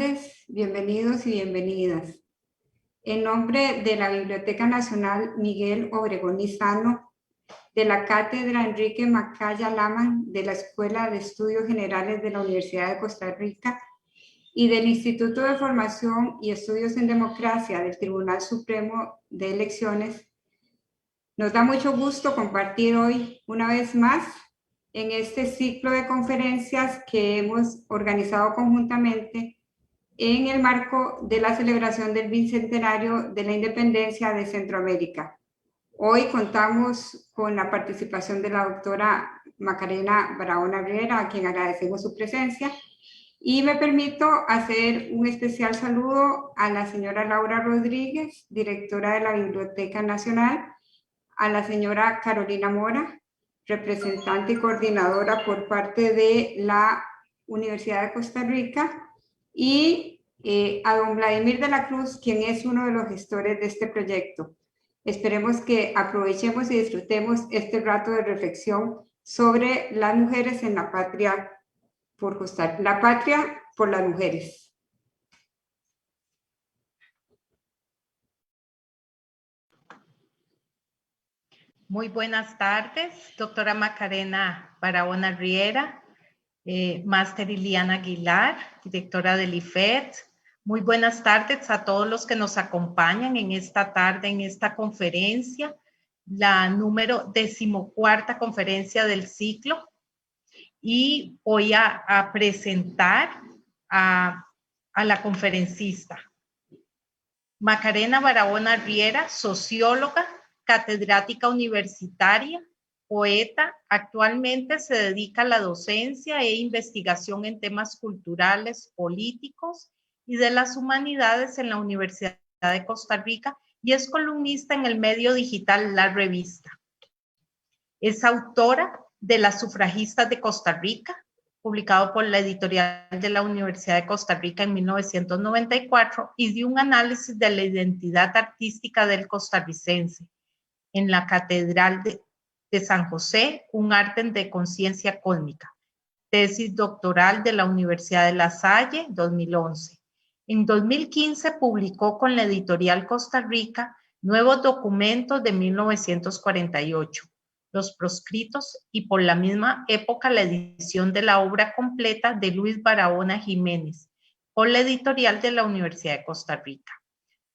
tardes, bienvenidos y bienvenidas. En nombre de la Biblioteca Nacional Miguel Obregón Lizano, de la Cátedra Enrique Macaya Laman de la Escuela de Estudios Generales de la Universidad de Costa Rica y del Instituto de Formación y Estudios en Democracia del Tribunal Supremo de Elecciones, nos da mucho gusto compartir hoy una vez más en este ciclo de conferencias que hemos organizado conjuntamente en el marco de la celebración del bicentenario de la independencia de Centroamérica. Hoy contamos con la participación de la doctora Macarena Barahona Riera, a quien agradecemos su presencia, y me permito hacer un especial saludo a la señora Laura Rodríguez, directora de la Biblioteca Nacional, a la señora Carolina Mora, representante y coordinadora por parte de la Universidad de Costa Rica, y a don Vladimir de la Cruz, quien es uno de los gestores de este proyecto. Esperemos que aprovechemos y disfrutemos este rato de reflexión sobre las mujeres en la patria por Costa Rica, la patria por las mujeres. Muy buenas tardes, doctora Macarena Barahona Riera, máster Iliana Aguilar, directora del IFET. Muy buenas tardes a todos los que nos acompañan en esta tarde, en esta conferencia, la número 14ª conferencia del ciclo. Y voy a presentar a la conferencista. Macarena Barahona Riera, socióloga, catedrática universitaria, poeta, actualmente se dedica a la docencia e investigación en temas culturales, políticos y de las humanidades en la Universidad de Costa Rica y es columnista en el medio digital La Revista. Es autora de Las Sufragistas de Costa Rica, publicado por la editorial de la Universidad de Costa Rica en 1994, y de un análisis de la identidad artística del costarricense en la Catedral de San José, un arte de conciencia cósmica. Tesis doctoral de la Universidad de La Salle, 2011. En 2015 publicó con la editorial Costa Rica Nuevos Documentos de 1948, Los Proscritos, y por la misma época la edición de la obra completa de Luis Barahona Jiménez, por la editorial de la Universidad de Costa Rica.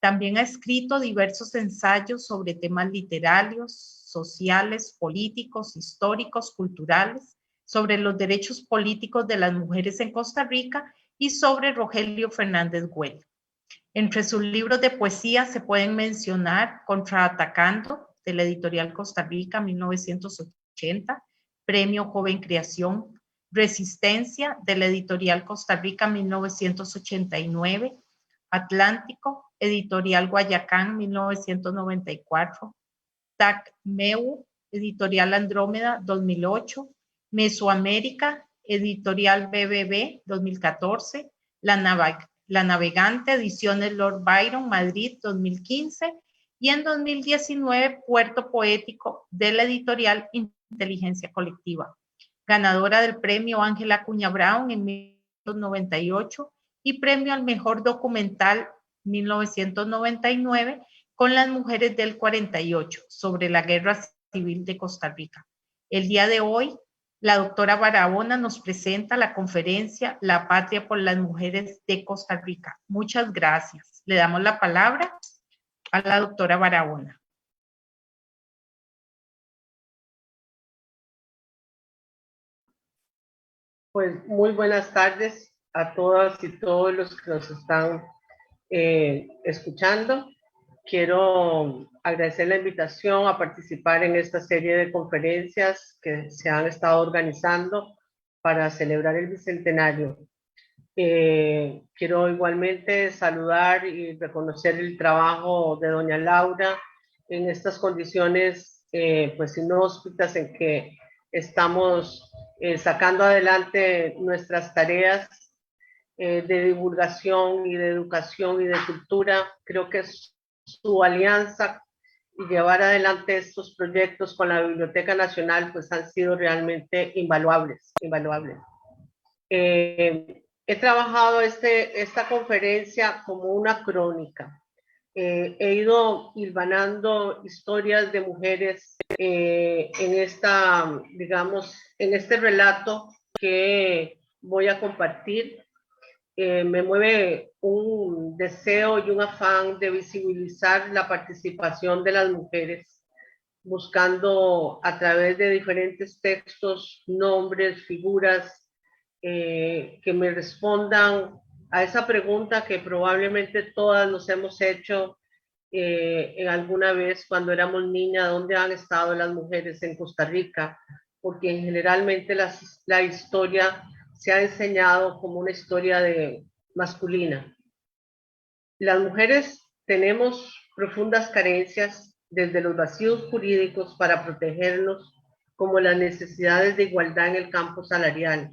También ha escrito diversos ensayos sobre temas literarios, sociales, políticos, históricos, culturales, sobre los derechos políticos de las mujeres en Costa Rica y sobre Rogelio Fernández Güell. Entre sus libros de poesía se pueden mencionar Contraatacando, de la editorial Costa Rica, 1980, Premio Joven Creación, Resistencia, de la editorial Costa Rica, 1989, Atlántico, editorial Guayacán, 1994, TAC-MEU, editorial Andrómeda, 2008, Mesoamérica, editorial BBB, 2014, La Navegante, ediciones Lord Byron, Madrid, 2015, y en 2019, Puerto Poético, de la editorial Inteligencia Colectiva, ganadora del premio Ángela Acuña Brown en 1998 y premio al mejor documental 1999 con las mujeres del 48 sobre la Guerra Civil de Costa Rica. El día de hoy, la doctora Barahona nos presenta la conferencia La Patria por las Mujeres de Costa Rica. Muchas gracias. Le damos la palabra a la doctora Barahona. Pues muy buenas tardes a todas y todos los que nos están escuchando. Quiero agradecer la invitación a participar en esta serie de conferencias que se han estado organizando para celebrar el bicentenario. Quiero igualmente saludar y reconocer el trabajo de doña Laura en estas condiciones pues inhóspitas en que estamos sacando adelante nuestras tareas de divulgación y de educación y de cultura. Creo que su alianza y llevar adelante estos proyectos con la Biblioteca Nacional pues han sido realmente invaluables. He trabajado esta conferencia como una crónica. He ido hilvanando historias de mujeres en este relato que voy a compartir. Me mueve un deseo y un afán de visibilizar la participación de las mujeres, buscando a través de diferentes textos, nombres, figuras, que me respondan a esa pregunta que probablemente todas nos hemos hecho en alguna vez cuando éramos niñas: ¿dónde han estado las mujeres en Costa Rica? Porque generalmente la historia se ha enseñado como una historia masculina. Las mujeres tenemos profundas carencias, desde los vacíos jurídicos para protegernos, como las necesidades de igualdad en el campo salarial,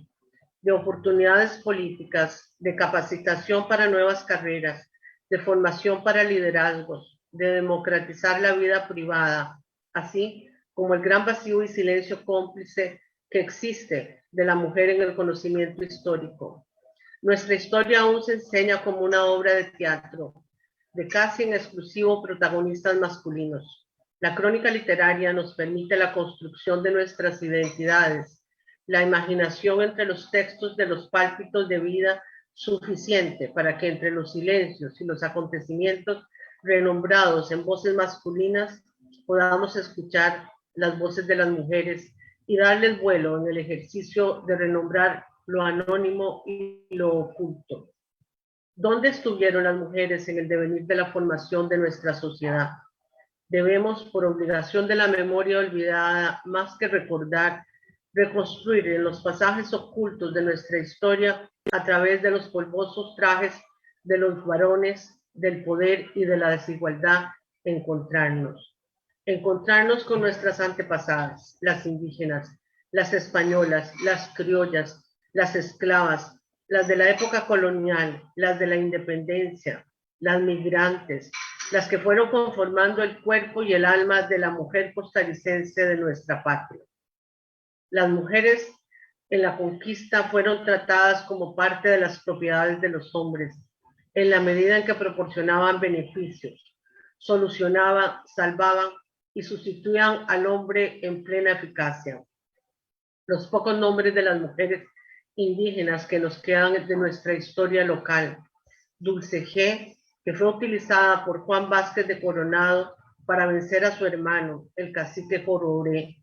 de oportunidades políticas, de capacitación para nuevas carreras, de formación para liderazgos, de democratizar la vida privada, así como el gran vacío y silencio cómplice que existe de la mujer en el conocimiento histórico. Nuestra historia aún se enseña como una obra de teatro, de casi en exclusivo protagonistas masculinos. La crónica literaria nos permite la construcción de nuestras identidades, la imaginación entre los textos de los pálpitos de vida suficiente para que entre los silencios y los acontecimientos renombrados en voces masculinas podamos escuchar las voces de las mujeres y darles vuelo en el ejercicio de renombrar lo anónimo y lo oculto. ¿Dónde estuvieron las mujeres en el devenir de la formación de nuestra sociedad? Debemos, por obligación de la memoria olvidada, más que recordar, reconstruir en los pasajes ocultos de nuestra historia a través de los polvosos trajes de los varones, del poder y de la desigualdad, encontrarnos con nuestras antepasadas, las indígenas, las españolas, las criollas, las esclavas, las de la época colonial, las de la independencia, las migrantes, las que fueron conformando el cuerpo y el alma de la mujer costarricense de nuestra patria. Las mujeres en la conquista fueron tratadas como parte de las propiedades de los hombres, en la medida en que proporcionaban beneficios, solucionaban, salvaban y sustituían al hombre en plena eficacia. Los pocos nombres de las mujeres indígenas que nos quedan de nuestra historia local: Dulce G., que fue utilizada por Juan Vázquez de Coronado para vencer a su hermano, el cacique Jororé,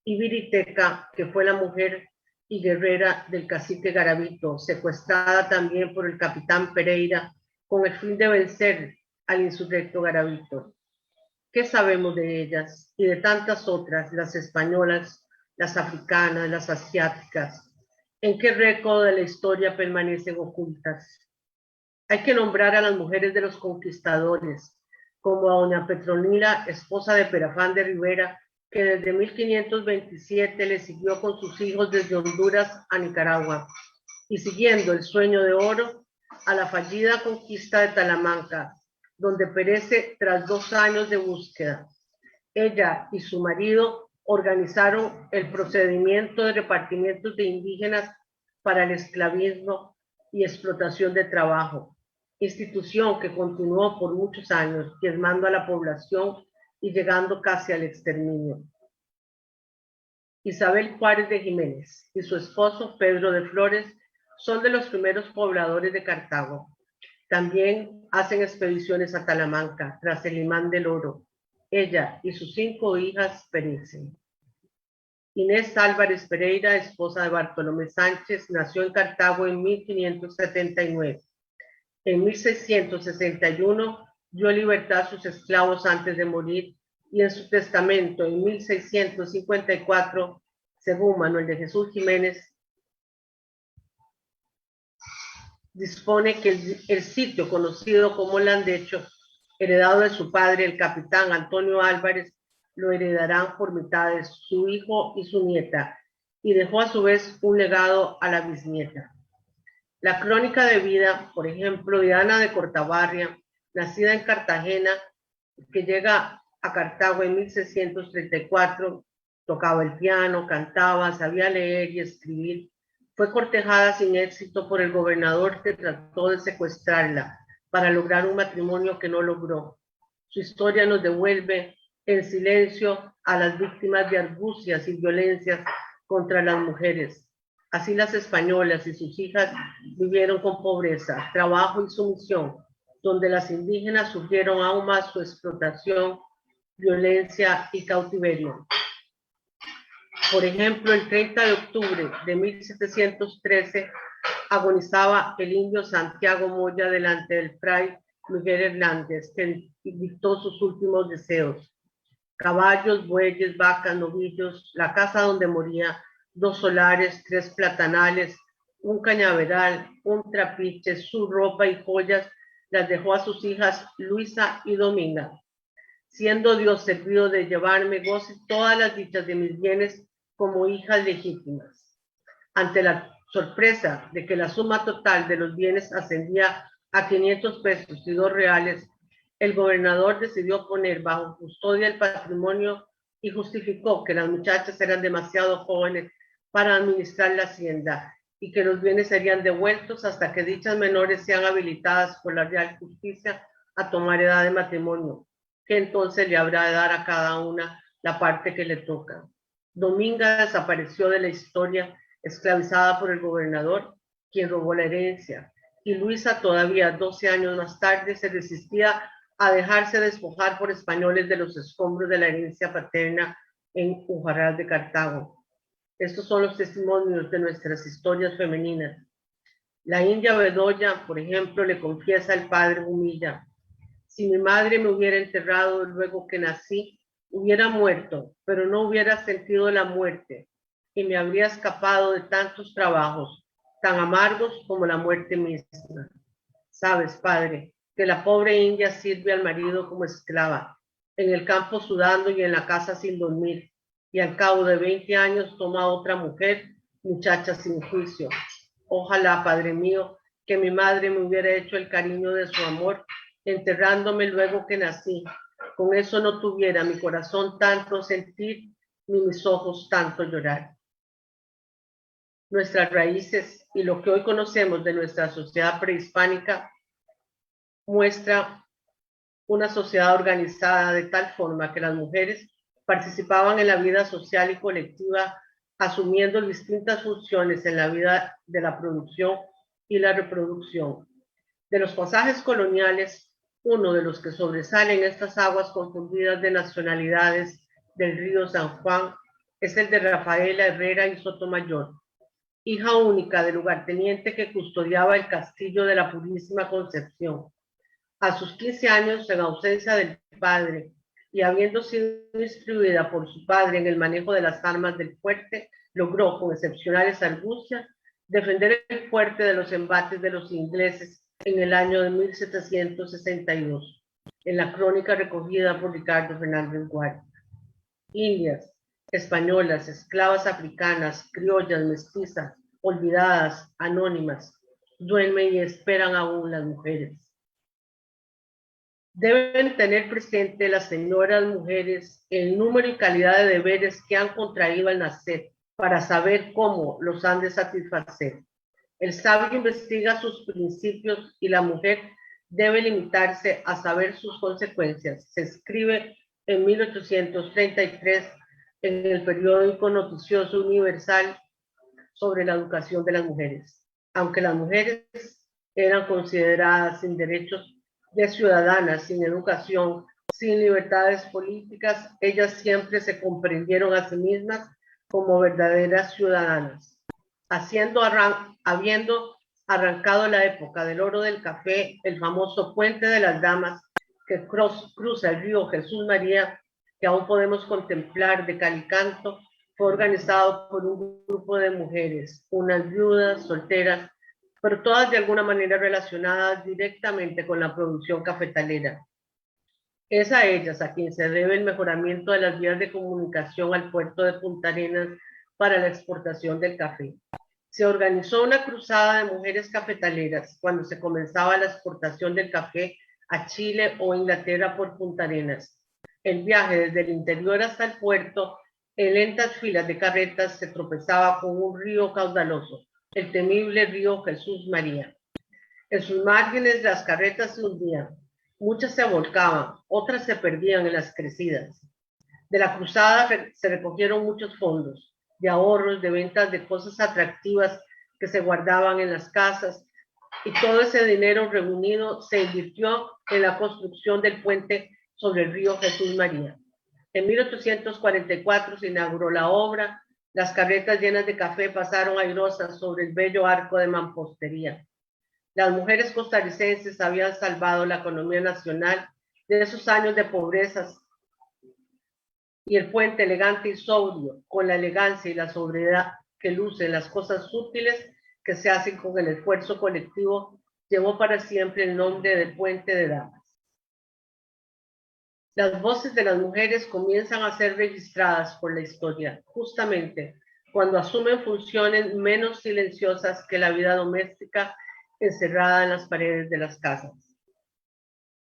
y Viriteca, que fue la mujer y guerrera del cacique Garavito, secuestrada también por el capitán Pereira con el fin de vencer al insurrecto Garavito. ¿Qué sabemos de ellas y de tantas otras, las españolas, las africanas, las asiáticas? ¿En qué récord de la historia permanecen ocultas? Hay que nombrar a las mujeres de los conquistadores, como a doña Petronila, esposa de Perafán de Rivera, que desde 1527 le siguió con sus hijos desde Honduras a Nicaragua, y siguiendo el sueño de oro a la fallida conquista de Talamanca, donde perece tras 2 años de búsqueda. Ella y su marido organizaron el procedimiento de repartimientos de indígenas para el esclavismo y explotación de trabajo, institución que continuó por muchos años, diezmando a la población y llegando casi al exterminio. Isabel Juárez de Jiménez y su esposo Pedro de Flores son de los primeros pobladores de Cartago. También hacen expediciones a Talamanca tras el imán del oro. Ella y sus 5 hijas perecen. Inés Álvarez Pereira, esposa de Bartolomé Sánchez, nació en Cartago en 1579. En 1661 dio libertad a sus esclavos antes de morir, y en su testamento en 1654, según Manuel de Jesús Jiménez, dispone que el sitio conocido como Landecho, heredado de su padre, el capitán Antonio Álvarez, lo heredarán por mitades su hijo y su nieta, y dejó a su vez un legado a la bisnieta. La crónica de vida, por ejemplo, de Ana de Cortabarria, nacida en Cartagena, que llega a Cartago en 1634, tocaba el piano, cantaba, sabía leer y escribir, Fue cortejada sin éxito por el gobernador que trató de secuestrarla para lograr un matrimonio que no logró. Su historia nos devuelve en silencio a las víctimas de argucias y violencias contra las mujeres. Así las españolas y sus hijas vivieron con pobreza, trabajo y sumisión, donde las indígenas sufrieron aún más su explotación, violencia y cautiverio. Por ejemplo, el 30 de octubre de 1713 agonizaba el indio Santiago Moya delante del fray Miguel Hernández, que dictó sus últimos deseos. Caballos, bueyes, vacas, novillos, la casa donde moría, 2 solares, 3 platanales, un cañaveral, un trapiche, su ropa y joyas las dejó a sus hijas Luisa y Dominga. Siendo Dios servido de llevarme goce todas las dichas de mis bienes como hijas legítimas. Ante la sorpresa de que la suma total de los bienes ascendía a 500 pesos y 2 reales, el gobernador decidió poner bajo custodia el patrimonio y justificó que las muchachas eran demasiado jóvenes para administrar la hacienda y que los bienes serían devueltos hasta que dichas menores sean habilitadas por la Real Justicia a tomar edad de matrimonio, que entonces le habrá de dar a cada una la parte que le toca. Dominga desapareció de la historia, esclavizada por el gobernador, quien robó la herencia, y Luisa, todavía 12 años más tarde, se resistía a dejarse despojar por españoles de los escombros de la herencia paterna en Ujarrás de Cartago. Estos son los testimonios de nuestras historias femeninas. La india Bedoya, por ejemplo, le confiesa al padre Humilla: si mi madre me hubiera enterrado luego que nací, hubiera muerto, pero no hubiera sentido la muerte y me habría escapado de tantos trabajos, tan amargos como la muerte misma. Sabes, padre, que la pobre india sirve al marido como esclava, en el campo sudando y en la casa sin dormir, y al cabo de 20 años toma a otra mujer, muchacha sin juicio. Ojalá, padre mío, que mi madre me hubiera hecho el cariño de su amor, enterrándome luego que nací. Con eso no tuviera mi corazón tanto sentir, ni mis ojos tanto llorar. Nuestras raíces y lo que hoy conocemos de nuestra sociedad prehispánica muestra una sociedad organizada de tal forma que las mujeres participaban en la vida social y colectiva, asumiendo distintas funciones en la vida de la producción y la reproducción. De los pasajes coloniales, uno de los que sobresale en estas aguas confundidas de nacionalidades del río San Juan es el de Rafaela Herrera y Sotomayor, hija única del lugarteniente que custodiaba el castillo de la Purísima Concepción. A sus 15 años, en ausencia del padre y habiendo sido instruida por su padre en el manejo de las armas del fuerte, logró, con excepcionales argucias, defender el fuerte de los embates de los ingleses en el año de 1762, en la crónica recogida por Ricardo Fernández Guardia. Indias, españolas, esclavas africanas, criollas, mestizas, olvidadas, anónimas, duermen y esperan aún las mujeres. Deben tener presente las señoras mujeres el número y calidad de deberes que han contraído al nacer para saber cómo los han de satisfacer. El sabio investiga sus principios y la mujer debe limitarse a saber sus consecuencias. Se escribe en 1833 en el periódico noticioso Universal sobre la educación de las mujeres. Aunque las mujeres eran consideradas sin derechos de ciudadanas, sin educación, sin libertades políticas, ellas siempre se comprendieron a sí mismas como verdaderas ciudadanas. Habiendo arrancado la época del oro del café, el famoso Puente de las Damas que cruza el río Jesús María, que aún podemos contemplar de cal y canto, fue organizado por un grupo de mujeres, unas viudas, solteras, pero todas de alguna manera relacionadas directamente con la producción cafetalera. Es a ellas a quien se debe el mejoramiento de las vías de comunicación al puerto de Punta Arenas para la exportación del café. Se organizó una cruzada de mujeres cafetaleras cuando se comenzaba la exportación del café a Chile o Inglaterra por Punta Arenas. El viaje desde el interior hasta el puerto, en lentas filas de carretas, se tropezaba con un río caudaloso, el temible río Jesús María. En sus márgenes las carretas se hundían, muchas se volcaban, otras se perdían en las crecidas. De la cruzada se recogieron muchos fondos, de ahorros, de ventas de cosas atractivas que se guardaban en las casas, y todo ese dinero reunido se invirtió en la construcción del puente sobre el río Jesús María. En 1844 se inauguró la obra, las carretas llenas de café pasaron airosas sobre el bello arco de mampostería. Las mujeres costarricenses habían salvado la economía nacional de esos años de pobreza, y el puente elegante y sobrio, con la elegancia y la sobriedad que lucen las cosas útiles que se hacen con el esfuerzo colectivo, llevó para siempre el nombre de Puente de Damas. Las voces de las mujeres comienzan a ser registradas por la historia, justamente cuando asumen funciones menos silenciosas que la vida doméstica encerrada en las paredes de las casas.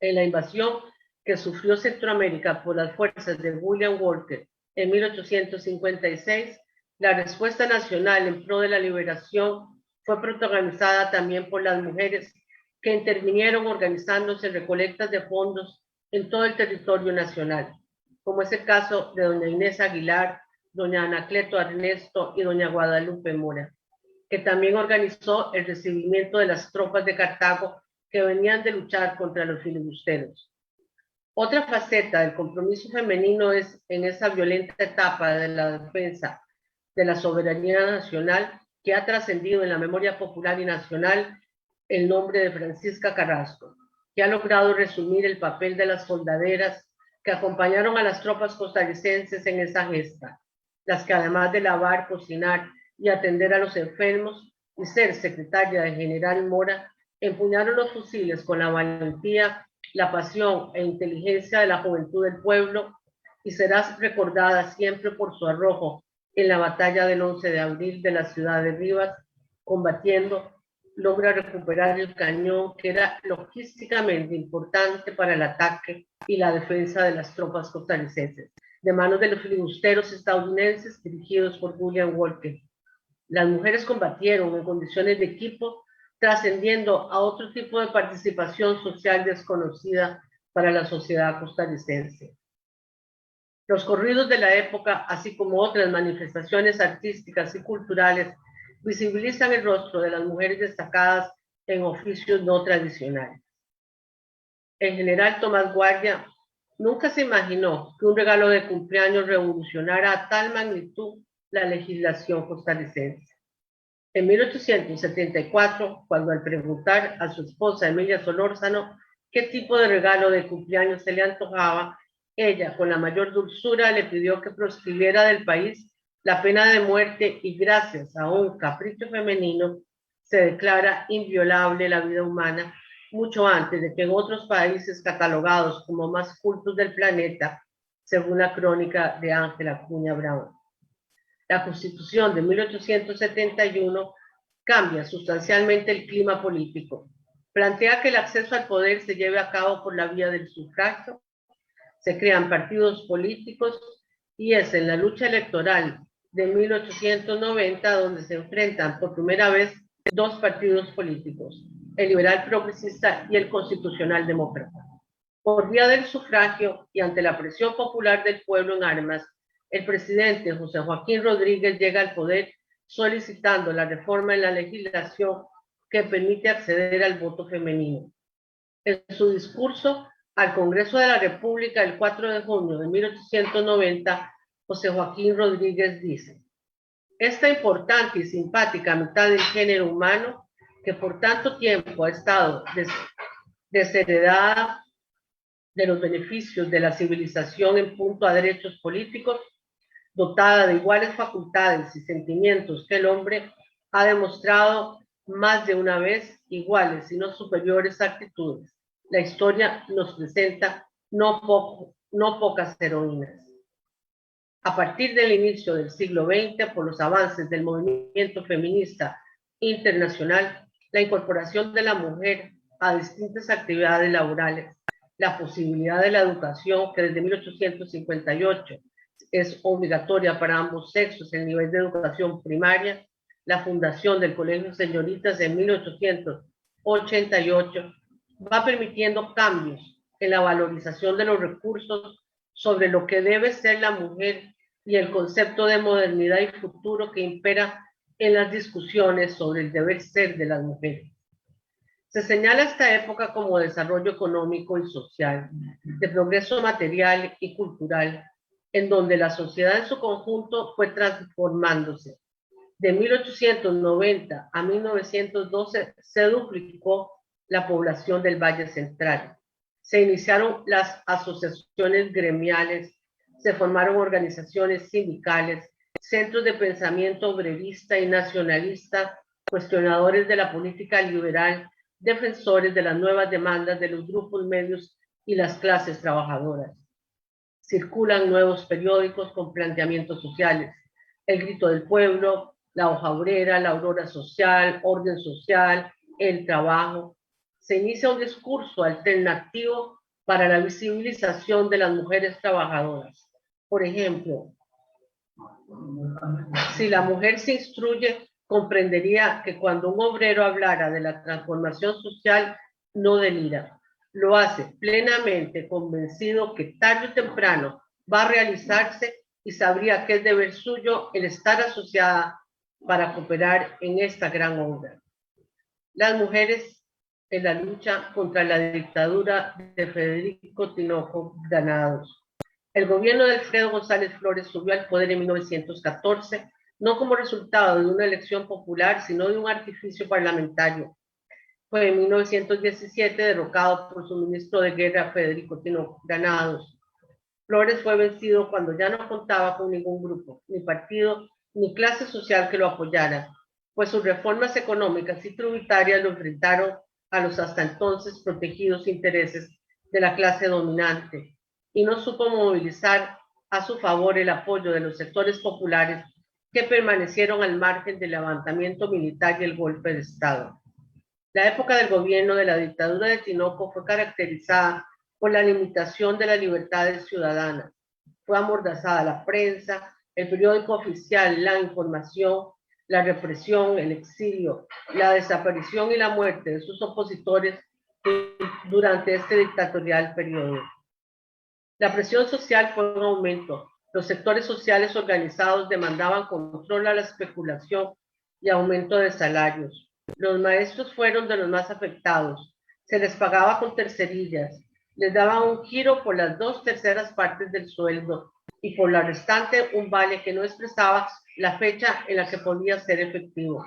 En la invasión que sufrió Centroamérica por las fuerzas de William Walker en 1856, la respuesta nacional en pro de la liberación fue protagonizada también por las mujeres que intervinieron organizándose en recolectas de fondos en todo el territorio nacional, como es el caso de doña Inés Aguilar, doña Anacleto Ernesto y doña Guadalupe Mora, que también organizó el recibimiento de las tropas de Cartago que venían de luchar contra los filibusteros. Otra faceta del compromiso femenino es en esa violenta etapa de la defensa de la soberanía nacional que ha trascendido en la memoria popular y nacional el nombre de Francisca Carrasco, que ha logrado resumir el papel de las soldaderas que acompañaron a las tropas costarricenses en esa gesta, las que además de lavar, cocinar y atender a los enfermos y ser secretaria del general Mora, empuñaron los fusiles con la valentía, la pasión e inteligencia de la juventud del pueblo, y será recordada siempre por su arrojo en la batalla del 11 de abril de la ciudad de Rivas. Combatiendo, logra recuperar el cañón que era logísticamente importante para el ataque y la defensa de las tropas costarricenses, de manos de los filibusteros estadounidenses dirigidos por William Walker. Las mujeres combatieron en condiciones de equipo, trascendiendo a otro tipo de participación social desconocida para la sociedad costarricense. Los corridos de la época, así como otras manifestaciones artísticas y culturales, visibilizan el rostro de las mujeres destacadas en oficios no tradicionales. El general Tomás Guardia nunca se imaginó que un regalo de cumpleaños revolucionara a tal magnitud la legislación costarricense. En 1874, cuando al preguntar a su esposa Emilia Solórzano qué tipo de regalo de cumpleaños se le antojaba, ella, con la mayor dulzura, le pidió que proscribiera del país la pena de muerte, y gracias a un capricho femenino se declara inviolable la vida humana, mucho antes de que en otros países catalogados como más cultos del planeta, según la crónica de Ángela Acuña Brown. La Constitución de 1871 cambia sustancialmente el clima político. Plantea que el acceso al poder se lleve a cabo por la vía del sufragio, se crean partidos políticos, y es en la lucha electoral de 1890 donde se enfrentan por primera vez dos partidos políticos, el liberal progresista y el constitucional demócrata. Por vía del sufragio y ante la presión popular del pueblo en armas, el presidente José Joaquín Rodríguez llega al poder solicitando la reforma en la legislación que permite acceder al voto femenino. En su discurso al Congreso de la República el 4 de junio de 1890, José Joaquín Rodríguez dice: esta importante y simpática mitad del género humano, que por tanto tiempo ha estado desheredada de los beneficios de la civilización en punto a derechos políticos, dotada de iguales facultades y sentimientos que el hombre, ha demostrado más de una vez iguales y no superiores actitudes. La historia nos presenta no pocas heroínas. A partir del inicio del siglo XX, por los avances del movimiento feminista internacional, la incorporación de la mujer a distintas actividades laborales, la posibilidad de la educación, que desde 1858 es obligatoria para ambos sexos, el nivel de educación primaria, la fundación del Colegio de Señoritas en 1888, va permitiendo cambios en la valorización de los recursos sobre lo que debe ser la mujer y el concepto de modernidad y futuro que impera en las discusiones sobre el deber ser de las mujeres. Se señala esta época como desarrollo económico y social, de progreso material y cultural, en donde la sociedad en su conjunto fue transformándose. De 1890 a 1912 se duplicó la población del Valle Central. Se iniciaron las asociaciones gremiales, se formaron organizaciones sindicales, centros de pensamiento obrerista y nacionalista, cuestionadores de la política liberal, defensores de las nuevas demandas de los grupos medios y las clases trabajadoras. Circulan nuevos periódicos con planteamientos sociales: El Grito del Pueblo, La Hoja Obrera, La Aurora Social, Orden Social, El Trabajo. Se inicia un discurso alternativo para la visibilización de las mujeres trabajadoras. Por ejemplo, si la mujer se instruye, comprendería que cuando un obrero hablara de la transformación social, no delira. Lo hace plenamente convencido que tarde o temprano va a realizarse y sabría que es deber suyo el estar asociada para cooperar en esta gran obra. Las mujeres en la lucha contra la dictadura de Federico Tinoco Granados. El gobierno de Alfredo González Flores subió al poder en 1914, no como resultado de una elección popular, sino de un artificio parlamentario. Fue en 1917 derrocado por su ministro de guerra, Federico Tinoco Granados. Flores fue vencido cuando ya no contaba con ningún grupo, ni partido, ni clase social que lo apoyara, pues sus reformas económicas y tributarias lo enfrentaron a los hasta entonces protegidos intereses de la clase dominante, y no supo movilizar a su favor el apoyo de los sectores populares que permanecieron al margen del levantamiento militar y el golpe de Estado. La época del gobierno de la dictadura de Tinoco fue caracterizada por la limitación de las libertades ciudadanas. Fue amordazada la prensa, el periódico oficial, la información, la represión, el exilio, la desaparición y la muerte de sus opositores durante este dictatorial periodo. La presión social fue en aumento. Los sectores sociales organizados demandaban control a la especulación y aumento de salarios. Los maestros fueron de los más afectados. Se les pagaba con tercerillas. Les daban un giro por las 2/3 partes del sueldo y por la restante un vale que no expresaba la fecha en la que podía ser efectivo.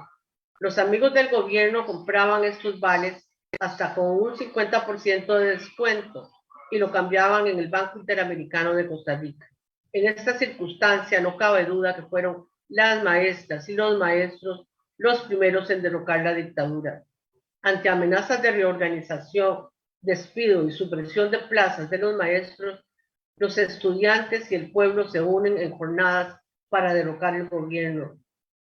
Los amigos del gobierno compraban estos vales hasta con un 50% de descuento y lo cambiaban en el Banco Interamericano de Costa Rica. En esta circunstancia no cabe duda que fueron las maestras y los maestros los primeros en derrocar la dictadura. Ante amenazas de reorganización, despido y supresión de plazas de los maestros, los estudiantes y el pueblo se unen en jornadas para derrocar el gobierno.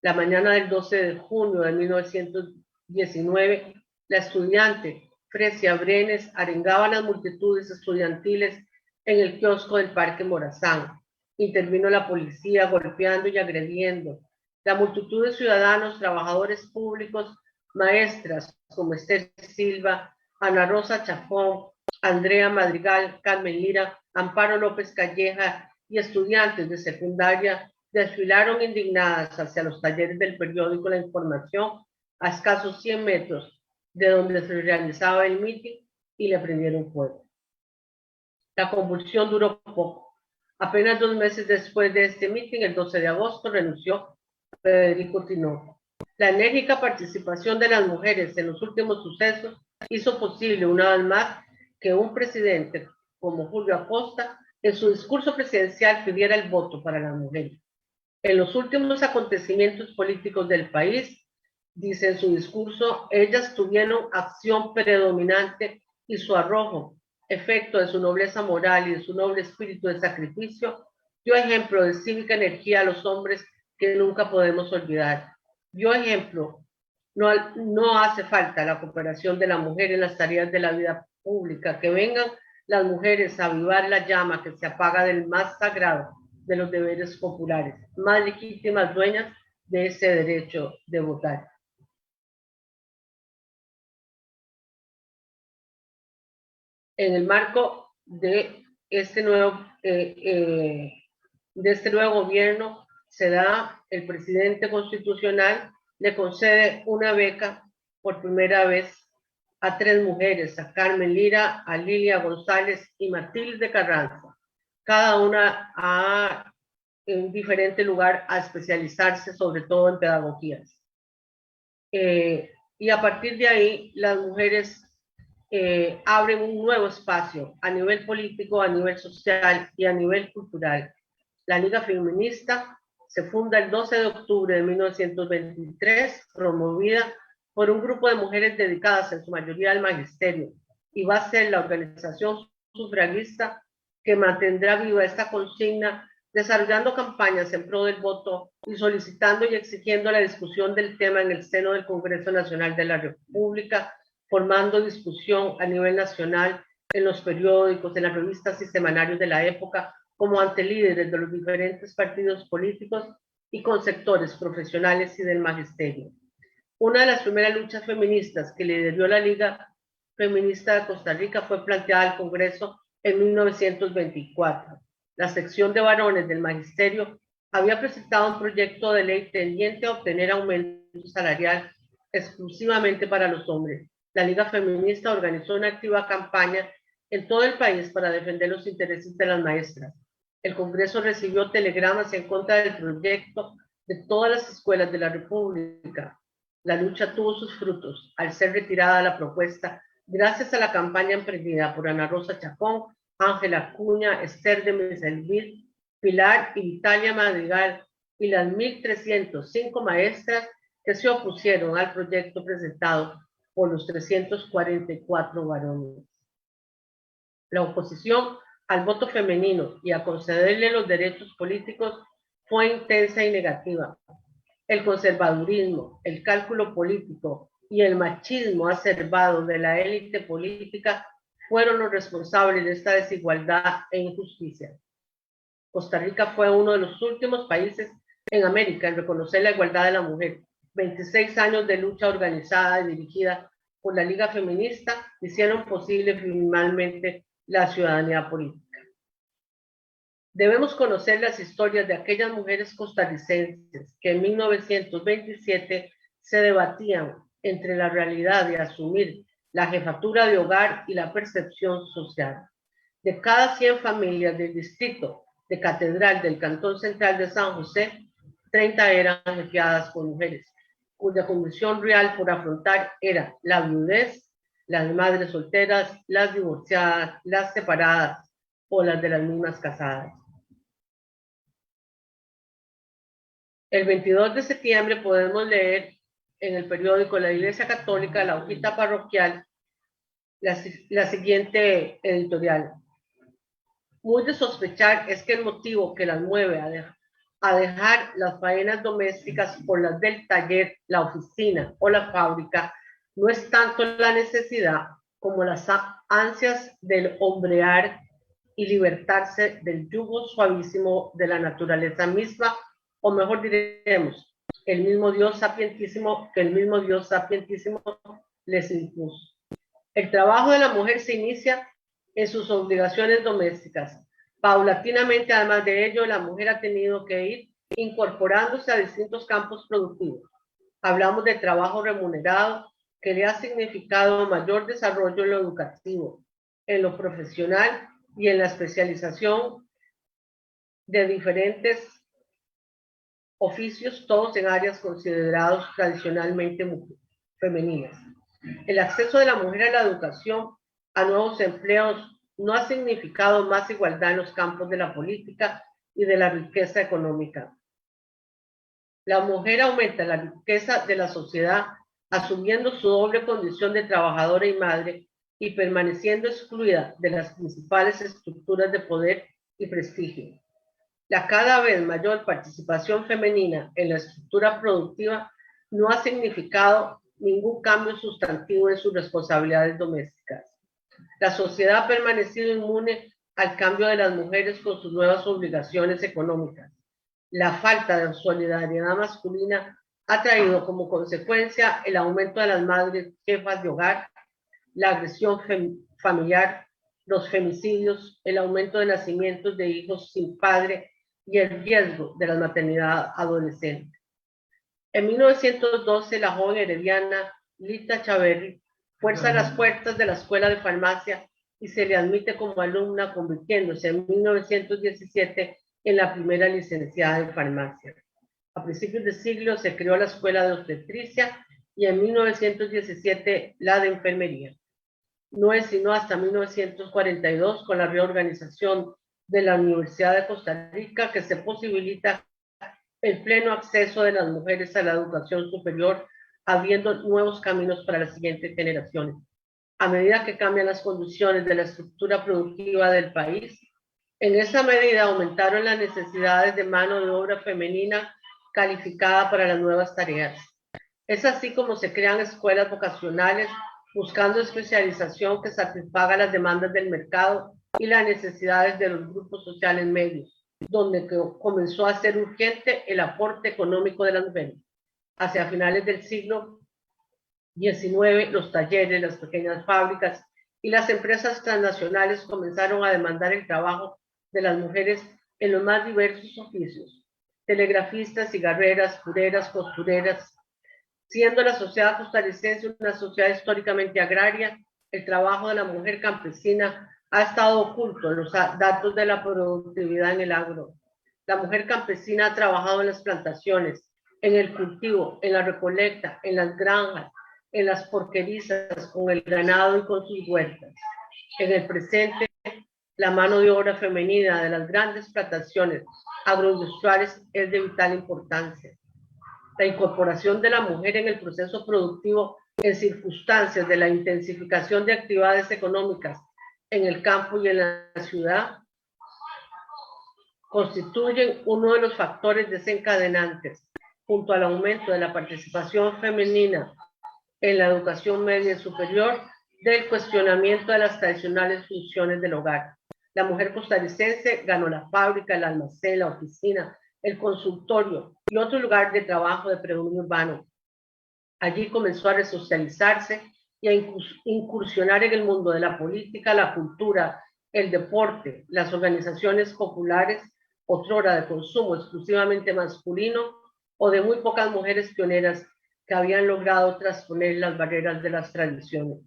La mañana del 12 de junio de 1919, la estudiante Fresia Brenes arengaba a las multitudes estudiantiles en el kiosco del Parque Morazán. Intervino la policía golpeando y agrediendo. La multitud de ciudadanos, trabajadores públicos, maestras como Esther Silva, Ana Rosa Chafón, Andrea Madrigal, Carmen Lira, Amparo López Calleja y estudiantes de secundaria desfilaron indignadas hacia los talleres del periódico La Información a escasos 100 metros de donde se realizaba el mitin y le prendieron fuego. La convulsión duró poco. Apenas 2 meses después de este mitin, el 12 de agosto, renunció Federico Tinoco. La enérgica participación de las mujeres en los últimos sucesos hizo posible una vez más que un presidente como Julio Acosta en su discurso presidencial pidiera el voto para las mujeres. En los últimos acontecimientos políticos del país, dice en su discurso, ellas tuvieron acción predominante y su arrojo, efecto de su nobleza moral y de su noble espíritu de sacrificio, dio ejemplo de cívica energía a los hombres que nunca podemos olvidar. Dio ejemplo, no hace falta la cooperación de la mujer en las tareas de la vida pública, que vengan las mujeres a avivar la llama que se apaga del más sagrado de los deberes populares, más legítimas dueñas de ese derecho de votar. En el marco de este nuevo gobierno, se da, el presidente constitucional le concede una beca por primera vez a 3 mujeres, a Carmen Lira, a Lilia González y Matilde Carranza, cada una en un diferente lugar a especializarse sobre todo en pedagogías. Y a partir de ahí, las mujeres abren un nuevo espacio a nivel político, a nivel social y a nivel cultural. La Liga Feminista se funda el 12 de octubre de 1923, promovida por un grupo de mujeres dedicadas en su mayoría al magisterio, y va a ser la organización sufragista que mantendrá viva esta consigna, desarrollando campañas en pro del voto y solicitando y exigiendo la discusión del tema en el seno del Congreso Nacional de la República, formando discusión a nivel nacional en los periódicos, en las revistas y semanarios de la época, como ante líderes de los diferentes partidos políticos y con sectores profesionales y del magisterio. Una de las primeras luchas feministas que lideró la Liga Feminista de Costa Rica fue planteada al Congreso en 1924. La sección de varones del magisterio había presentado un proyecto de ley tendiente a obtener aumento salarial exclusivamente para los hombres. La Liga Feminista organizó una activa campaña en todo el país para defender los intereses de las maestras. El Congreso recibió telegramas en contra del proyecto de todas las escuelas de la República. La lucha tuvo sus frutos al ser retirada la propuesta gracias a la campaña emprendida por Ana Rosa Chacón, Ángela Cuña, Esther de Meselville, Pilar y Vitalia Madrigal y las 1.305 maestras que se opusieron al proyecto presentado por los 344 varones. La oposición al voto femenino y a concederle los derechos políticos fue intensa y negativa. El conservadurismo, el cálculo político y el machismo acervado de la élite política fueron los responsables de esta desigualdad e injusticia. Costa Rica fue uno de los últimos países en América en reconocer la igualdad de la mujer. 26 años de lucha organizada y dirigida por la Liga Feminista hicieron posible finalmente la ciudadanía política. Debemos conocer las historias de aquellas mujeres costarricenses que en 1927 se debatían entre la realidad de asumir la jefatura de hogar y la percepción social. De cada 100 familias del distrito de Catedral del Cantón Central de San José, 30 eran jefadas por mujeres, cuya condición real por afrontar era la viudez, las madres solteras, las divorciadas, las separadas o las de las mismas casadas. El 22 de septiembre podemos leer en el periódico La Iglesia Católica, la hojita parroquial, la siguiente editorial. Muy de sospechar es que el motivo que las mueve a dejar las faenas domésticas por las del taller, la oficina o la fábrica no es tanto la necesidad como las ansias del hombrear y libertarse del yugo suavísimo de la naturaleza misma, o mejor diremos, el mismo Dios sapientísimo les impuso. El trabajo de la mujer se inicia en sus obligaciones domésticas. Paulatinamente, además de ello, la mujer ha tenido que ir incorporándose a distintos campos productivos. Hablamos de trabajo remunerado, que le ha significado mayor desarrollo en lo educativo, en lo profesional y en la especialización de diferentes oficios, todos en áreas considerados tradicionalmente femeninas. El acceso de la mujer a la educación, a nuevos empleos, no ha significado más igualdad en los campos de la política y de la riqueza económica. La mujer aumenta la riqueza de la sociedad asumiendo su doble condición de trabajadora y madre y permaneciendo excluida de las principales estructuras de poder y prestigio. La cada vez mayor participación femenina en la estructura productiva no ha significado ningún cambio sustantivo en sus responsabilidades domésticas. La sociedad ha permanecido inmune al cambio de las mujeres con sus nuevas obligaciones económicas. La falta de solidaridad masculina ha traído como consecuencia el aumento de las madres jefas de hogar, la agresión familiar, los femicidios, el aumento de nacimientos de hijos sin padre y el riesgo de la maternidad adolescente. En 1912, la joven herediana Lita Chaverri fuerza las puertas de la Escuela de Farmacia y se le admite como alumna, convirtiéndose en 1917 en la primera licenciada en farmacia. A principios de siglo se creó la Escuela de Obstetricia y en 1917 la de Enfermería. No es sino hasta 1942, con la reorganización de la Universidad de Costa Rica, que se posibilita el pleno acceso de las mujeres a la educación superior, abriendo nuevos caminos para las siguientes generaciones. A medida que cambian las condiciones de la estructura productiva del país, en esa medida aumentaron las necesidades de mano de obra femenina calificada para las nuevas tareas. Es así como se crean escuelas vocacionales buscando especialización que satisfaga las demandas del mercado y las necesidades de los grupos sociales medios, donde comenzó a ser urgente el aporte económico de las mujeres. Hacia finales del siglo XIX, los talleres, las pequeñas fábricas y las empresas transnacionales comenzaron a demandar el trabajo de las mujeres en los más diversos oficios: telegrafistas, cigarreras, pureras, costureras. Siendo la sociedad costarricense una sociedad históricamente agraria, el trabajo de la mujer campesina ha estado oculto en los datos de la productividad en el agro. La mujer campesina ha trabajado en las plantaciones, en el cultivo, en la recolecta, en las granjas, en las porquerizas, con el ganado y con sus huertas. En el presente, la mano de obra femenina de las grandes plantaciones agroindustriales es de vital importancia. La incorporación de la mujer en el proceso productivo en circunstancias de la intensificación de actividades económicas en el campo y en la ciudad constituyen uno de los factores desencadenantes, junto al aumento de la participación femenina en la educación media y superior, del cuestionamiento de las tradicionales funciones del hogar. La mujer costarricense ganó la fábrica, el almacén, la oficina, el consultorio y otro lugar de trabajo de predominio urbano. Allí comenzó a resocializarse y a incursionar en el mundo de la política, la cultura, el deporte, las organizaciones populares, otrora de consumo exclusivamente masculino, o de muy pocas mujeres pioneras que habían logrado trasponer las barreras de las tradiciones.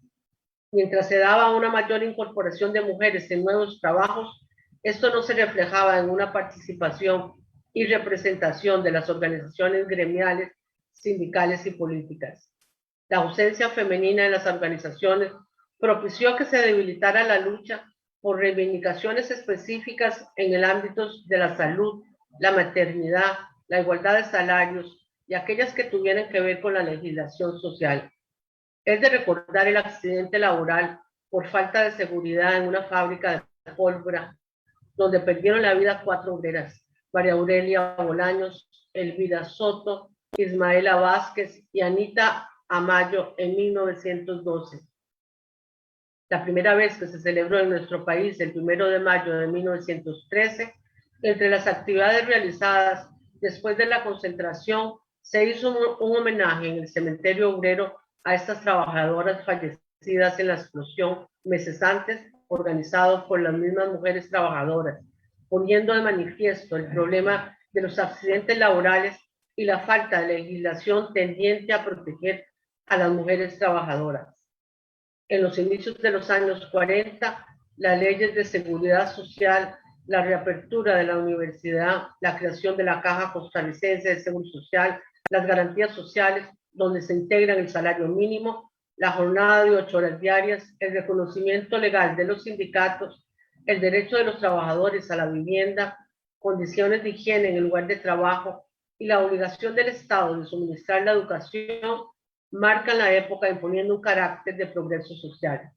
Mientras se daba una mayor incorporación de mujeres en nuevos trabajos, esto no se reflejaba en una participación y representación de las organizaciones gremiales, sindicales y políticas. La ausencia femenina en las organizaciones propició que se debilitara la lucha por reivindicaciones específicas en el ámbito de la salud, la maternidad, la igualdad de salarios y aquellas que tuvieran que ver con la legislación social. Es de recordar el accidente laboral por falta de seguridad en una fábrica de pólvora, donde perdieron la vida 4 obreras: María Aurelia Bolaños, Elvira Soto, Ismaela Vázquez y Anita Amayo en 1912. La primera vez que se celebró en nuestro país, el 1 de mayo de 1913, entre las actividades realizadas después de la concentración, se hizo un homenaje en el cementerio obrero a estas trabajadoras fallecidas en la explosión meses antes, organizado por las mismas mujeres trabajadoras, poniendo de manifiesto el problema de los accidentes laborales y la falta de legislación tendiente a proteger a las mujeres trabajadoras. En los inicios de los años 40, las leyes de seguridad social, la reapertura de la universidad, la creación de la Caja Costarricense de Seguro Social, las garantías sociales, donde se integran el salario mínimo, la jornada de 8 horas diarias, el reconocimiento legal de los sindicatos, el derecho de los trabajadores a la vivienda, condiciones de higiene en el lugar de trabajo y la obligación del Estado de suministrar la educación, marcan la época imponiendo un carácter de progreso social.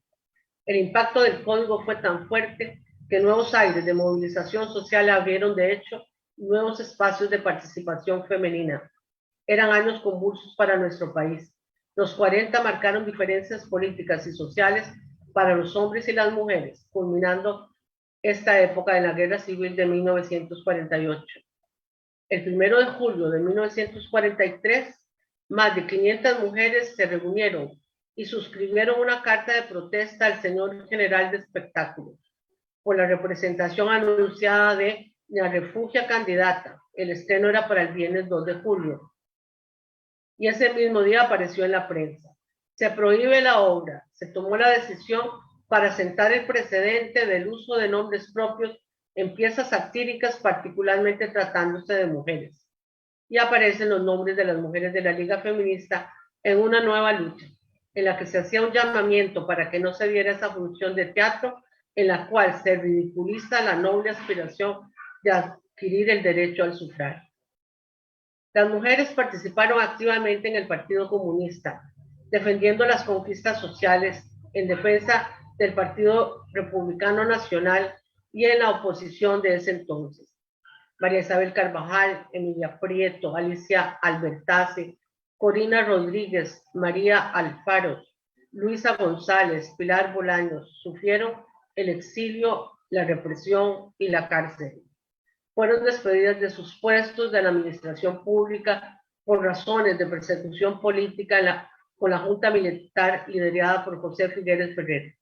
El impacto del código fue tan fuerte que nuevos aires de movilización social abrieron, de hecho, nuevos espacios de participación femenina. Eran años convulsos para nuestro país. Los 40 marcaron diferencias políticas y sociales para los hombres y las mujeres, culminando esta época en la Guerra Civil de 1948. El 1 de julio de 1943, más de 500 mujeres se reunieron y suscribieron una carta de protesta al señor general de espectáculos por la representación anunciada de la refugia candidata. El estreno era para el viernes 2 de julio. Y ese mismo día apareció en la prensa. Se prohíbe la obra. Se tomó la decisión para sentar el precedente del uso de nombres propios en piezas satíricas, particularmente tratándose de mujeres. Y aparecen los nombres de las mujeres de la Liga Feminista en una nueva lucha, en la que se hacía un llamamiento para que no se diera esa función de teatro en la cual se ridiculiza la noble aspiración de adquirir el derecho al sufragio. Las mujeres participaron activamente en el Partido Comunista, defendiendo las conquistas sociales en defensa del Partido Republicano Nacional y en la oposición de ese entonces. María Isabel Carvajal, Emilia Prieto, Alicia Albertazzi, Corina Rodríguez, María Alfaro, Luisa González, Pilar Bolaños sufrieron el exilio, la represión y la cárcel. Fueron despedidas de sus puestos de la administración pública por razones de persecución política con la Junta Militar liderada por José Figueres Ferrer.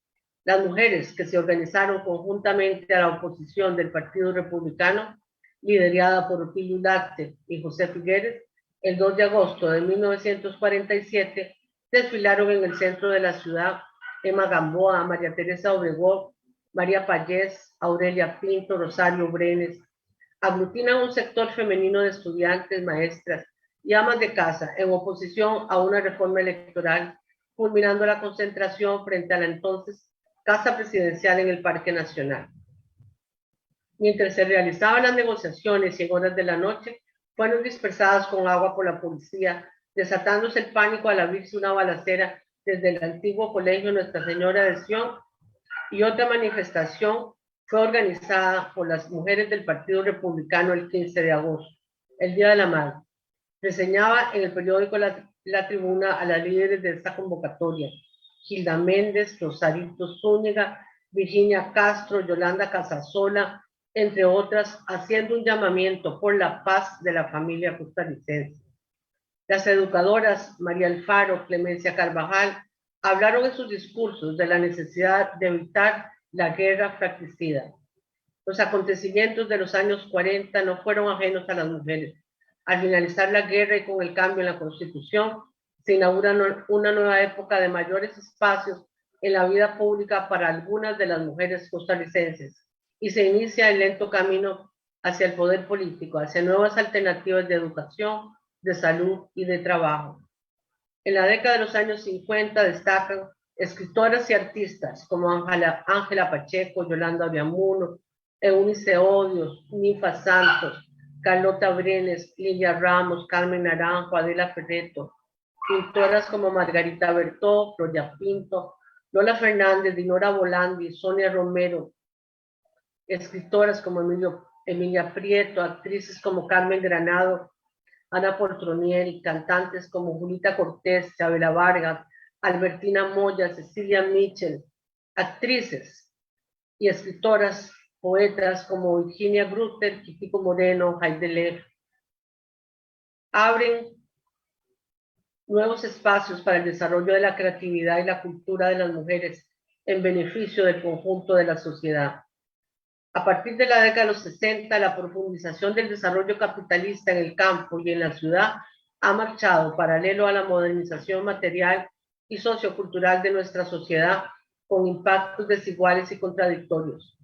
Las mujeres que se organizaron conjuntamente a la oposición del Partido Republicano, liderada por Otilio Ulate y José Figueres, el 2 de agosto de 1947, desfilaron en el centro de la ciudad Emma Gamboa, María Teresa Obregón, María Payés, Aurelia Pinto, Rosario Brenes. Aglutinan un sector femenino de estudiantes, maestras y amas de casa en oposición a una reforma electoral, culminando la concentración frente a la entonces Casa Presidencial en el Parque Nacional. Mientras se realizaban las negociaciones y en horas de la noche, fueron dispersadas con agua por la policía, desatándose el pánico al abrirse una balacera desde el antiguo colegio Nuestra Señora de Sion, y otra manifestación fue organizada por las mujeres del Partido Republicano el 15 de agosto, el Día de la Madre. Reseñaba en el periódico La Tribuna a las líderes de esta convocatoria: Gilda Méndez, Rosarito Zúñiga, Virginia Castro, Yolanda Casasola, entre otras, haciendo un llamamiento por la paz de la familia costarricense. Las educadoras María Alfaro, Clemencia Carvajal, hablaron en sus discursos de la necesidad de evitar la guerra fratricida. Los acontecimientos de los años 40 no fueron ajenos a las mujeres. Al finalizar la guerra y con el cambio en la Constitución, se inaugura una nueva época de mayores espacios en la vida pública para algunas de las mujeres costarricenses y se inicia el lento camino hacia el poder político, hacia nuevas alternativas de educación, de salud y de trabajo. En la década de los años 50 destacan escritoras y artistas como Ángela Pacheco, Yolanda Viamuno, Eunice Odios, Ninfa Santos, Carlota Brenes, Lilia Ramos, Carmen Naranjo, Adela Ferreto, pintoras como Margarita Bertó, Floria Pinto, Lola Fernández, Dinora Volandi, Sonia Romero, escritoras como Emilia Prieto, actrices como Carmen Granado, Ana Poltronieri, cantantes como Julita Cortés, Chabela Vargas, Albertina Moya, Cecilia Mitchell, actrices y escritoras, poetas como Virginia Grutter, Kikiko Moreno, Heide Leff, abren nuevos espacios para el desarrollo de la creatividad y la cultura de las mujeres en beneficio del conjunto de la sociedad. A partir de la década de los 60, la profundización del desarrollo capitalista en el campo y en la ciudad ha marchado paralelo a la modernización material y sociocultural de nuestra sociedad, con impactos desiguales y contradictorios.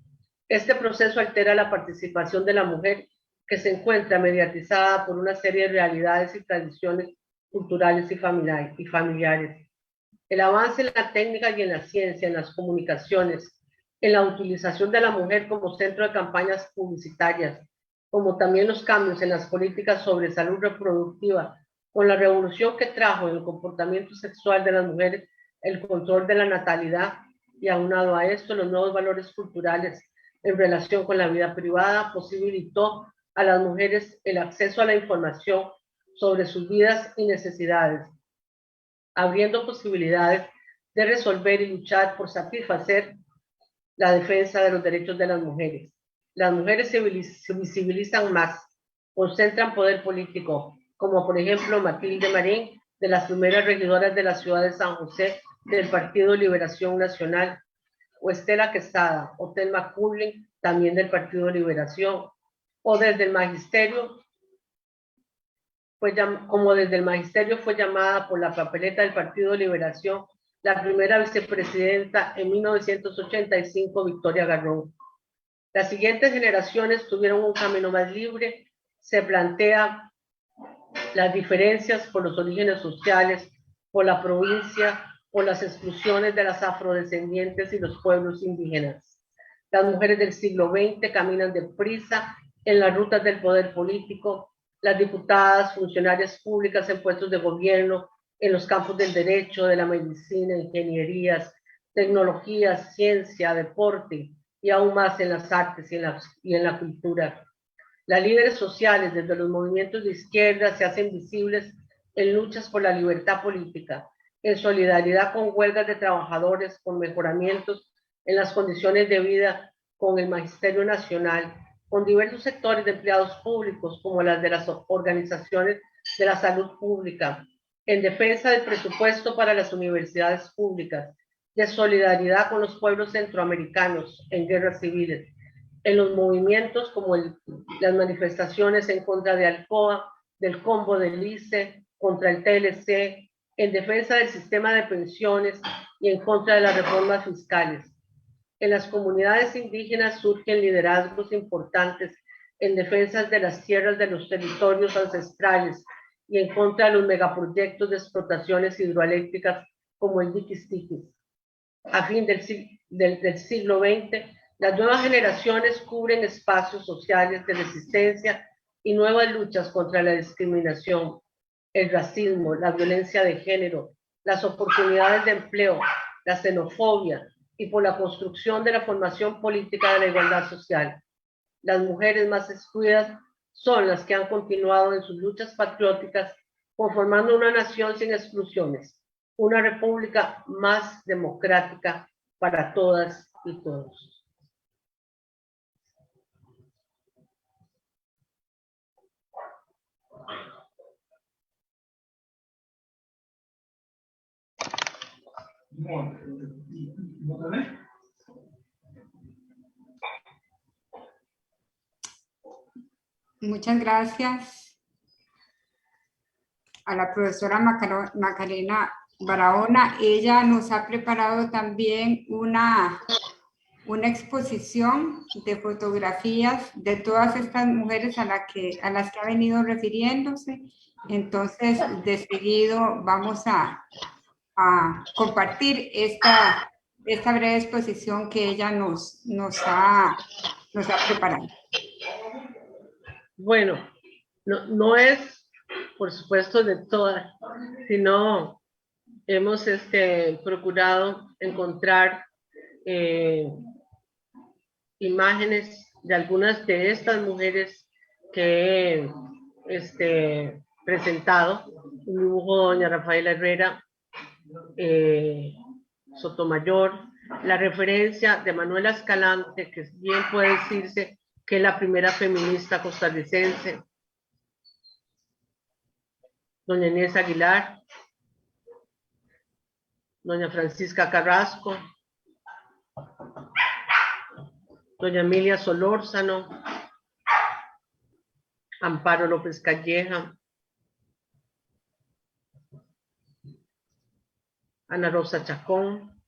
Este proceso altera la participación de la mujer, que se encuentra mediatizada por una serie de realidades y tradiciones culturales y familiares. El avance en la técnica y en la ciencia, en las comunicaciones, en la utilización de la mujer como centro de campañas publicitarias, como también los cambios en las políticas sobre salud reproductiva, con la revolución que trajo en el comportamiento sexual de las mujeres, el control de la natalidad y aunado a esto los nuevos valores culturales en relación con la vida privada, posibilitó a las mujeres el acceso a la información sobre sus vidas y necesidades, abriendo posibilidades de resolver y luchar por satisfacer la defensa de los derechos de las mujeres. Las mujeres se visibilizan más, concentran poder político, como por ejemplo Matilde Marín, de las primeras regidoras de la ciudad de San José del Partido Liberación Nacional, o Estela Quesada, o Telma Kurling, también del Partido Liberación, o desde el magisterio, como desde el magisterio fue llamada por la papeleta del Partido Liberación la primera vicepresidenta en 1985, Victoria Garrón. Las siguientes generaciones tuvieron un camino más libre. Se plantea las diferencias por los orígenes sociales, por la provincia, por las exclusiones de las afrodescendientes y los pueblos indígenas. Las mujeres del siglo XX caminan deprisa en las rutas del poder político. Las diputadas, funcionarias públicas en puestos de gobierno, en los campos del derecho, de la medicina, ingenierías, tecnologías, ciencia, deporte y aún más en las artes y en la cultura. Las líderes sociales desde los movimientos de izquierda se hacen visibles en luchas por la libertad política, en solidaridad con huelgas de trabajadores, con mejoramientos en las condiciones de vida, con el Magisterio Nacional, con diversos sectores de empleados públicos, como las de las organizaciones de la salud pública, en defensa del presupuesto para las universidades públicas, de solidaridad con los pueblos centroamericanos en guerras civiles, en los movimientos como las manifestaciones en contra de Alcoa, del combo del ICE, contra el TLC, en defensa del sistema de pensiones y en contra de las reformas fiscales. En las comunidades indígenas surgen liderazgos importantes en defensa de las tierras de los territorios ancestrales y en contra de los megaproyectos de explotaciones hidroeléctricas como el Diquis-Tiquis. A fin del siglo XX, las nuevas generaciones cubren espacios sociales de resistencia y nuevas luchas contra la discriminación, el racismo, la violencia de género, las oportunidades de empleo, la xenofobia y por la construcción de la formación política de la igualdad social. Las mujeres más excluidas son las que han continuado en sus luchas patrióticas, conformando una nación sin exclusiones, una república más democrática para todas y todos. Muchas gracias a la profesora Macarena Barahona. Ella nos ha preparado también una exposición de fotografías de todas estas mujeres a las que ha venido refiriéndose. Entonces, de seguido vamos a compartir esta breve exposición que ella nos ha preparado. Bueno, no es, por supuesto, de todas, sino hemos procurado encontrar imágenes de algunas de estas mujeres que he presentado. Un dibujo de doña Rafaela Herrera Sotomayor, la referencia de Manuela Escalante, que bien puede decirse que es la primera feminista costarricense, doña Inés Aguilar, doña Francisca Carrasco, doña Emilia Solórzano, Amparo López Calleja, Ana Rosa Chacón,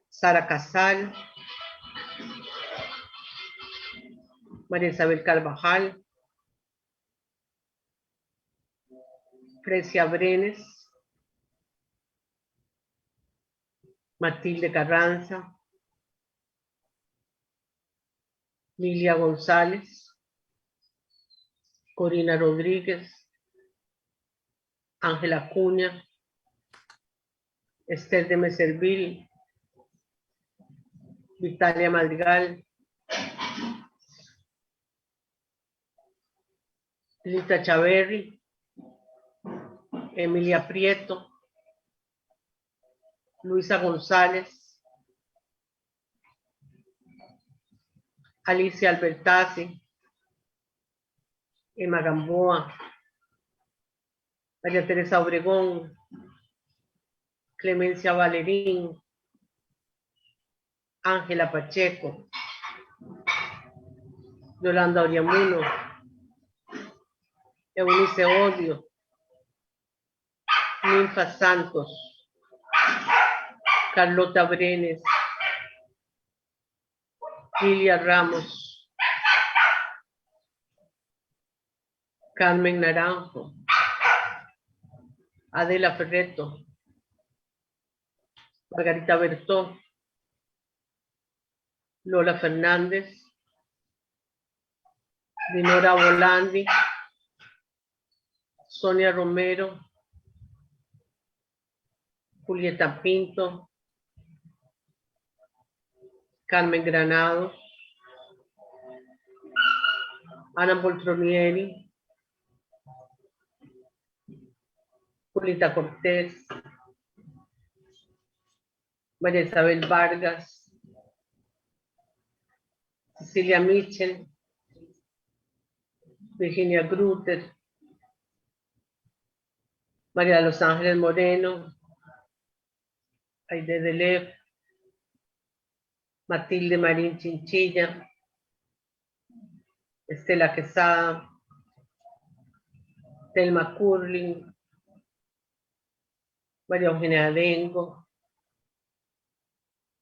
Sara Casal, María Isabel Carvajal, Fresia Brenes, Matilde Carranza, Lilia González, Corina Rodríguez, Ángela Cuña, Esther de Meservil, Vitalia Madrigal, Lita Chaverri, Emilia Prieto, Luisa González, Alicia Albertazzi, Emma Gamboa, María Teresa Obregón, Clemencia Valerín, Ángela Pacheco, Yolanda Oriamuno, Eunice Odio, Ninfa Santos, Carlota Brenes, Lilia Ramos, Carmen Naranjo, Adela Ferreto, Margarita Bertó, Lola Fernández, Dinora Volandi, Sonia Romero, Julieta Pinto, Carmen Granado, Ana Boltronieri, Julita Cortés, María Isabel Vargas, Cecilia Mitchell, Virginia Grutter, María de los Ángeles Moreno, Aide Delef, Matilde Marín Chinchilla, Estela Quesada, Telma Curling, María Eugenia Dengo,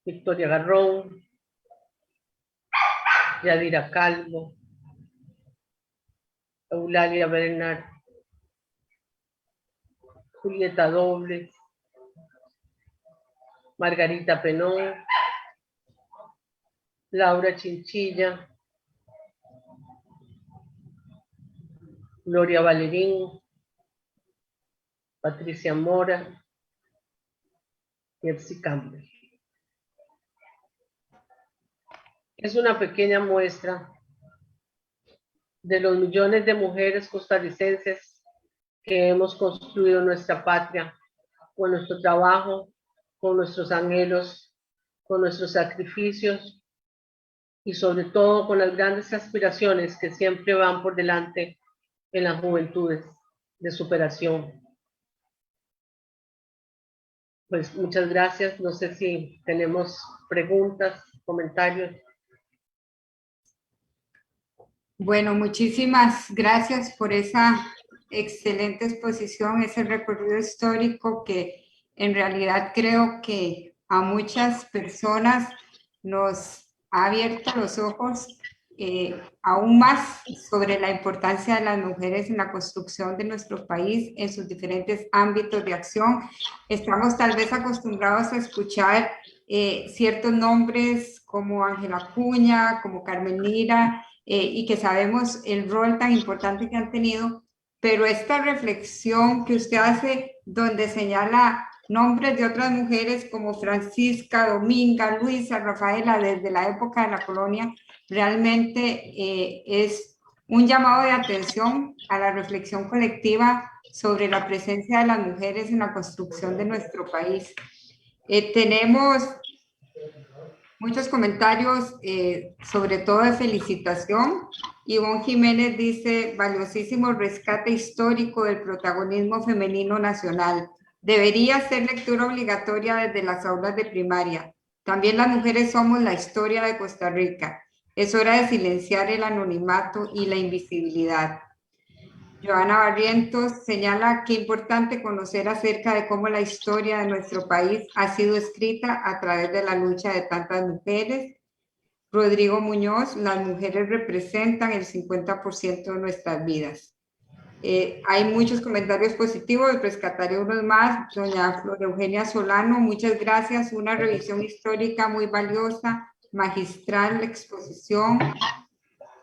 Victoria Garrón, Yadira Calvo, Eulalia Bernard, Julieta Dobles, Margarita Penón, Laura Chinchilla, Gloria Valerín, Patricia Mora y Epsi Campbell. Es una pequeña muestra de los millones de mujeres costarricenses que hemos construido nuestra patria con nuestro trabajo, con nuestros anhelos, con nuestros sacrificios y sobre todo con las grandes aspiraciones que siempre van por delante en las juventudes de superación. Pues muchas gracias. No sé si tenemos preguntas, comentarios. Bueno, muchísimas gracias por esa excelente exposición, ese recorrido histórico que en realidad creo que a muchas personas nos ha abierto los ojos aún más sobre la importancia de las mujeres en la construcción de nuestro país en sus diferentes ámbitos de acción. Estamos tal vez acostumbrados a escuchar ciertos nombres como Ángela Cuña, como Carmen Lira, y que sabemos el rol tan importante que han tenido, pero esta reflexión que usted hace donde señala nombres de otras mujeres como Francisca, Dominga, Luisa, Rafaela, desde la época de la colonia, realmente es un llamado de atención a la reflexión colectiva sobre la presencia de las mujeres en la construcción de nuestro país. Tenemos muchos comentarios, sobre todo de felicitación. Ivonne Jiménez dice, valiosísimo rescate histórico del protagonismo femenino nacional. Debería ser lectura obligatoria desde las aulas de primaria. También las mujeres somos la historia de Costa Rica. Es hora de silenciar el anonimato y la invisibilidad. Joana Barrientos señala que es importante conocer acerca de cómo la historia de nuestro país ha sido escrita a través de la lucha de tantas mujeres. Rodrigo Muñoz, las mujeres representan el 50% de nuestras vidas. Hay muchos comentarios positivos, rescataré unos más. Doña Flor Eugenia Solano, muchas gracias, una revisión histórica muy valiosa, magistral exposición.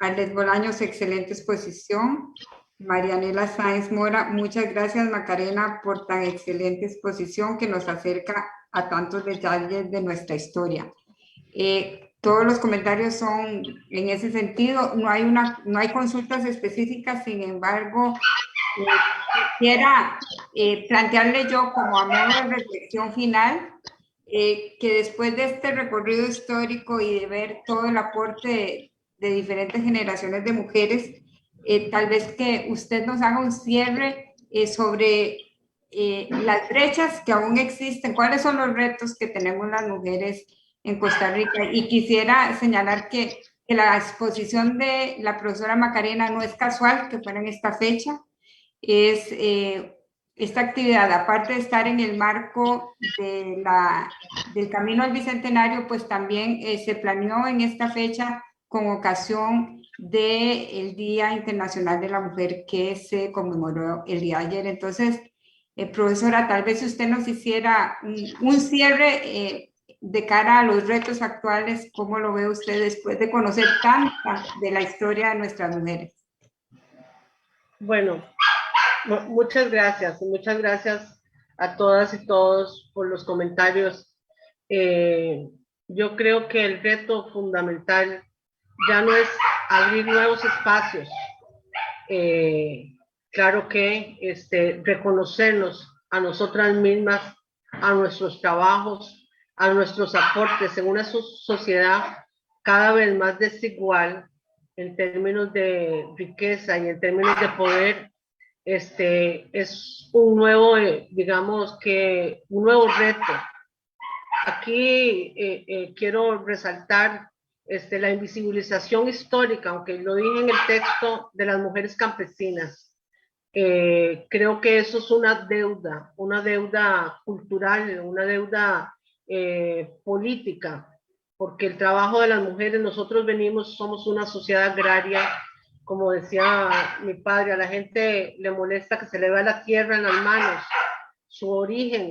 Arlet Bolaños, excelente exposición. Marianela Sáenz Mora, muchas gracias Macarena por tan excelente exposición que nos acerca a tantos detalles de nuestra historia. Todos los comentarios son en ese sentido, no hay consultas específicas, sin embargo, quisiera plantearle yo como a modo de reflexión final, que después de este recorrido histórico y de ver todo el aporte de diferentes generaciones de mujeres, tal vez que usted nos haga un cierre sobre las brechas que aún existen, cuáles son los retos que tenemos las mujeres en Costa Rica. Y quisiera señalar que la exposición de la profesora Macarena no es casual que fuera en esta fecha, es esta actividad, aparte de estar en el marco del Camino al Bicentenario, pues también se planeó en esta fecha con ocasión del Día Internacional de la Mujer que se conmemoró el día de ayer. Entonces, profesora, tal vez usted nos hiciera un cierre de cara a los retos actuales, ¿cómo lo ve usted después de conocer tanta de la historia de nuestras mujeres? Bueno, muchas gracias a todas y todos por los comentarios. Yo creo que el reto fundamental ya no es abrir nuevos espacios. Claro que reconocernos a nosotras mismas, a nuestros trabajos, a nuestros aportes en una sociedad cada vez más desigual en términos de riqueza y en términos de poder. Es un nuevo, digamos que un nuevo reto. Aquí quiero resaltar la invisibilización histórica, aunque lo dije en el texto, de las mujeres campesinas. Creo que eso es una deuda cultural, una deuda política, porque el trabajo de las mujeres, nosotros somos una sociedad agraria, como decía mi padre, a la gente le molesta que se le vea la tierra en las manos, su origen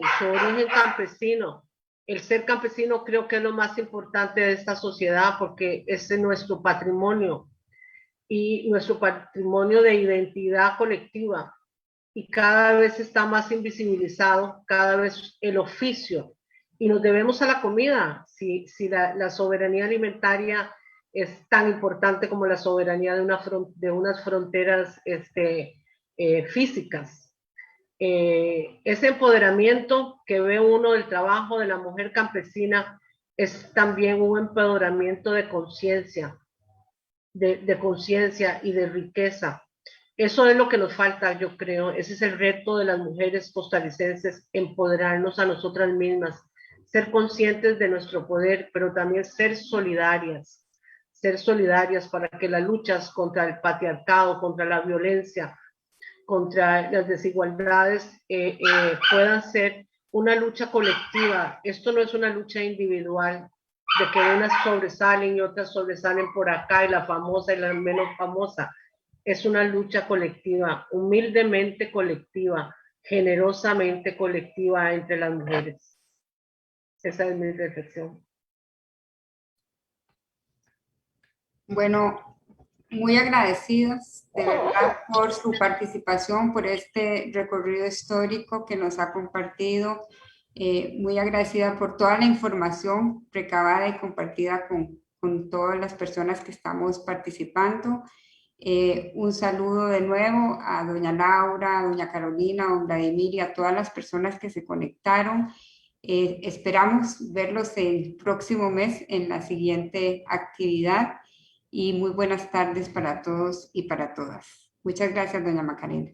campesino. El ser campesino creo que es lo más importante de esta sociedad porque ese es nuestro patrimonio y nuestro patrimonio de identidad colectiva. Y cada vez está más invisibilizado, cada vez el oficio. Y nos debemos a la comida. Si la soberanía alimentaria es tan importante como la soberanía de unas fronteras físicas. Ese empoderamiento que ve uno del trabajo de la mujer campesina es también un empoderamiento de conciencia, de conciencia y de riqueza. Eso es lo que nos falta, yo creo. Ese es el reto de las mujeres costarricenses, empoderarnos a nosotras mismas, ser conscientes de nuestro poder, pero también ser solidarias para que las luchas contra el patriarcado, contra la violencia, contra las desigualdades puedan ser una lucha colectiva. Esto no es una lucha individual, de que unas sobresalen y otras sobresalen por acá y la famosa y la menos famosa. Es una lucha colectiva, humildemente colectiva, generosamente colectiva entre las mujeres. Esa es mi reflexión. Bueno, muy agradecidas de verdad por su participación, por este recorrido histórico que nos ha compartido. Muy agradecida por toda la información recabada y compartida con todas las personas que estamos participando. Un saludo de nuevo a doña Laura, a doña Carolina, a don Vladimir y a todas las personas que se conectaron. Esperamos verlos el próximo mes en la siguiente actividad y muy buenas tardes para todos y para todas. Muchas gracias, doña Macarena.